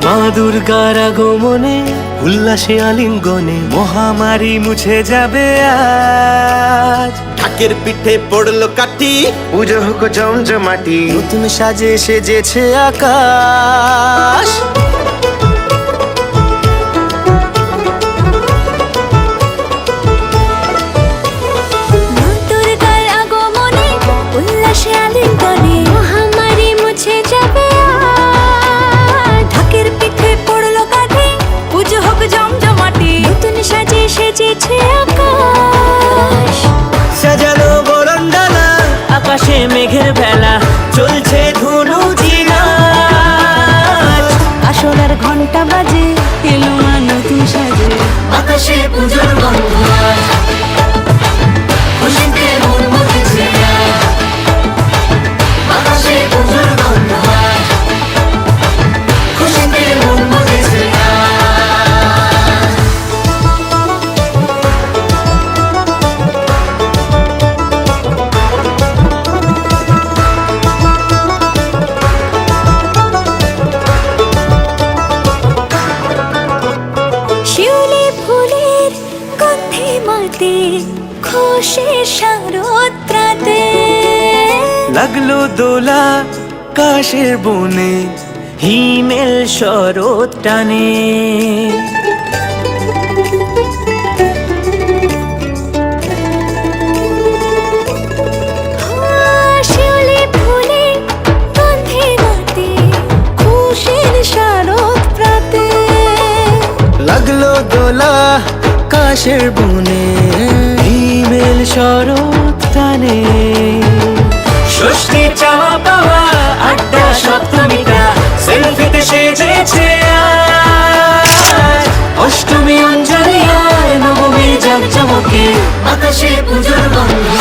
মা দুর্গার আগমনে উল্লাসে আলিঙ্গনে মহামারী মুছে যাবে আজ। ঢাকের পিঠে পড়লো কাঠি, পুজো হোক জমজমাটি, নতুন সাজে সেজেছে আকাশ। সাজানো বরণডালা, আকাশে মেঘের ভেলা, চলছে ধুনু ঝিনাচ। আসলার ঘন্টা বাজে, এলো মা নতুন সাজে, আকাশে পুজোর গন্ধ আজ, খুশিতে মন মতেছে আজ। আকাশে পুজোর গন্ধ আজ, খুশিতে মন মতেছে আজ। শিউলি ফুলের গন্ধে মাতে, খুশির শারদ প্রাতে। লাগলো দোলা কাশের বনে, হিমেল শরৎ টানে। শিউলি ফুলের গন্ধে মাতে, খুশির শারদ প্রাতে। লাগলো দোলা কাশের বনে, হিমেল শরৎ টানে। ষষ্ঠী চাওয়া পাওয়া আড্ডা সপ্তমীটা, সেলফিতে সেজেছে আজ। অষ্টমী অঞ্জলি আর নবমী জাঁকজমকে, আকাশে পুজোর গন্ধ